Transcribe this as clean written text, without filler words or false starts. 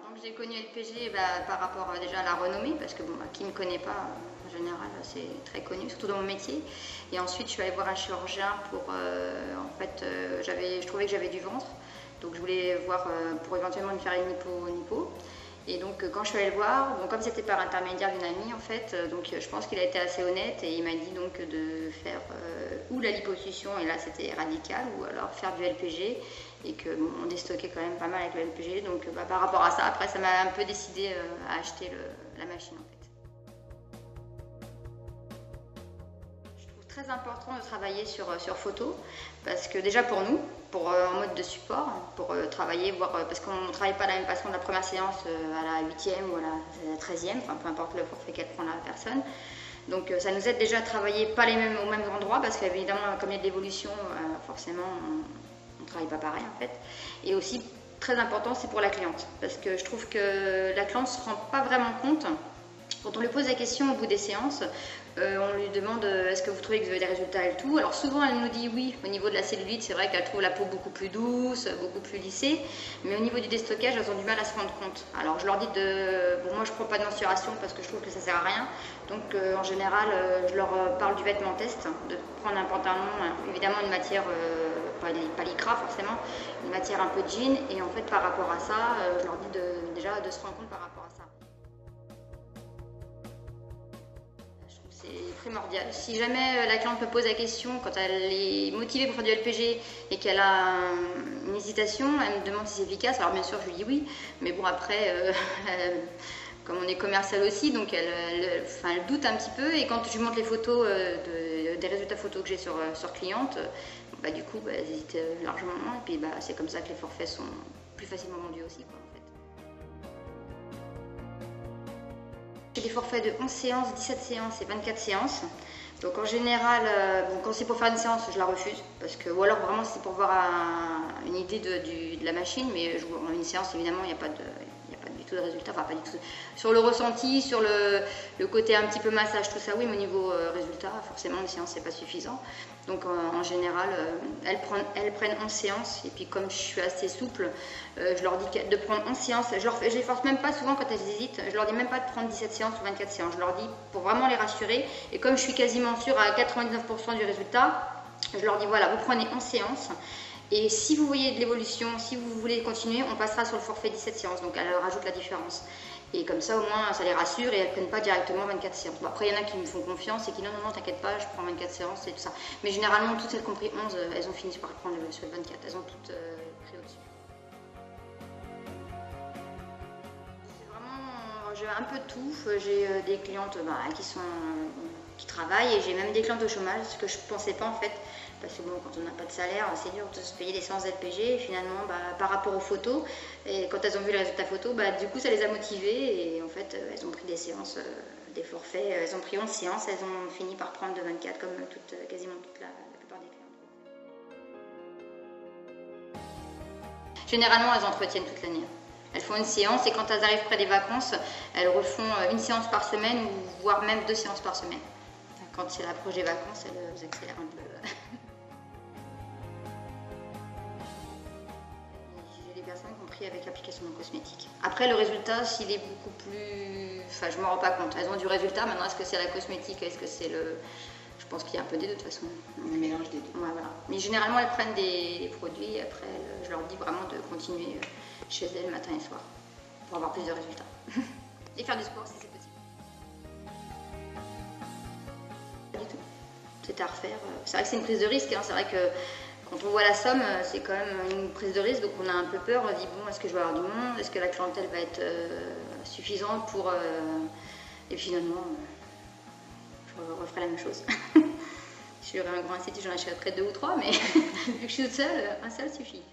Donc j'ai connu LPG par rapport déjà à la renommée, parce que bon, qui ne me connaît pas, en général c'est très connu, surtout dans mon métier. Et ensuite je suis allée voir un chirurgien pour, en fait, je trouvais que j'avais du ventre, donc je voulais voir pour éventuellement me faire une hypo. Et donc quand je suis allée le voir, bon, comme c'était par intermédiaire d'une amie en fait, donc je pense qu'il a été assez honnête et il m'a dit donc de faire ou la liposuction, et là c'était radical, ou alors faire du LPG, et que bon, on déstockait quand même pas mal avec le LPG. Donc par rapport à ça, après ça m'a un peu décidé à acheter la machine en fait. Très important de travailler sur photo, parce que déjà pour nous, en mode de support, pour travailler, voir, parce qu'on ne travaille pas de la même façon de la première séance à la 8e ou à la 13e, enfin peu importe le forfait qu'elle prend la personne. Donc ça nous aide déjà à travailler pas aux mêmes endroits, parce qu'évidemment comme il y a de l'évolution, forcément on ne travaille pas pareil en fait. Et aussi très important, c'est pour la cliente, parce que je trouve que la cliente ne se rend pas vraiment compte. Quand on lui pose la question au bout des séances, on lui demande est-ce que vous trouvez que vous avez des résultats et tout. Alors souvent elle nous dit oui, au niveau de la cellulite, c'est vrai qu'elle trouve la peau beaucoup plus douce, beaucoup plus lissée, mais au niveau du déstockage, elles ont du mal à se rendre compte. Alors je leur dis bon, moi je ne prends pas de mensuration parce que je trouve que ça ne sert à rien, donc en général je leur parle du vêtement test, de prendre un pantalon, évidemment une matière, pas lycra forcément, une matière un peu jean, et en fait par rapport à ça, je leur dis déjà de se rendre compte par rapport à ça. C'est primordial. Si jamais la cliente me pose la question, quand elle est motivée pour faire du LPG et qu'elle a une hésitation, elle me demande si c'est efficace, alors bien sûr je lui dis oui, mais bon après, comme on est commercial aussi, donc elle doute un petit peu, et quand je lui montre les photos, des résultats photos que j'ai sur cliente, du coup elle hésite largement, et puis c'est comme ça que les forfaits sont plus facilement vendus aussi, quoi. J'ai des forfaits de 11 séances, 17 séances et 24 séances. Donc en général, quand c'est pour faire une séance, je la refuse. Ou alors vraiment c'est pour voir une idée de la machine, mais en une séance évidemment il n'y a pas du tout de résultat, enfin pas du tout. Sur le ressenti, sur le côté un petit peu massage, tout ça oui, mais au niveau résultat, forcément une séance c'est pas suffisant. Donc en général, elles prennent 11 séances, et puis comme je suis assez souple, je leur dis de prendre 11 séances. Je les force même pas souvent quand elles hésitent, je leur dis même pas de prendre 17 séances ou 24 séances, je leur dis pour vraiment les rassurer, et comme je suis quasiment sûre à 99% du résultat, je leur dis voilà, vous prenez 11 séances, et si vous voyez de l'évolution, si vous voulez continuer, on passera sur le forfait 17 séances, donc elle rajoute la différence. Et comme ça, au moins, ça les rassure, et elles ne prennent pas directement 24 séances. Bon, après, il y en a qui me font confiance et qui non, t'inquiète pas, je prends 24 séances et tout ça. Mais généralement, toutes celles compris 11, elles ont fini par prendre sur le 24. Elles ont toutes pris au-dessus. Vraiment, j'ai un peu de tout. J'ai des clientes qui travaillent, et j'ai même des clientes au chômage, ce que je ne pensais pas en fait. Parce que bon, quand on n'a pas de salaire, c'est dur de se payer des séances LPG, et finalement, par rapport aux photos, et quand elles ont vu les résultats photos, du coup ça les a motivées, et en fait elles ont pris des séances, des forfaits, elles ont pris 11 séances, elles ont fini par prendre de 24 comme quasiment toute la plupart des clients. Généralement elles entretiennent toute l'année. Elles font une séance, et quand elles arrivent près des vacances, elles refont une séance par semaine, ou voire même 2 séances par semaine. Quand c'est l'approche des vacances, elles accélèrent un peu. Personnes compris avec l'application de cosmétiques. Après le résultat, s'il est beaucoup plus... Enfin, je ne me rends pas compte. Elles ont du résultat, maintenant est-ce que c'est la cosmétique, est-ce que c'est le... Je pense qu'il y a un peu des deux de toute façon. Un mélange des deux. Ouais, voilà. Mais généralement elles prennent des produits, et après je leur dis vraiment de continuer chez elles matin et soir pour avoir plus de résultats. Et faire du sport si c'est possible. Pas du tout. C'est à refaire. C'est vrai que c'est une prise de risque, hein. C'est vrai que quand on voit la somme, c'est quand même une prise de risque, donc on a un peu peur, on se dit bon, est-ce que je vais avoir du monde, est-ce que la clientèle va être suffisante pour... Et finalement, je referai la même chose. Si j'aurais un grand institut, j'en achèterais 2 ou 3, mais vu que je suis toute seule, un seul suffit.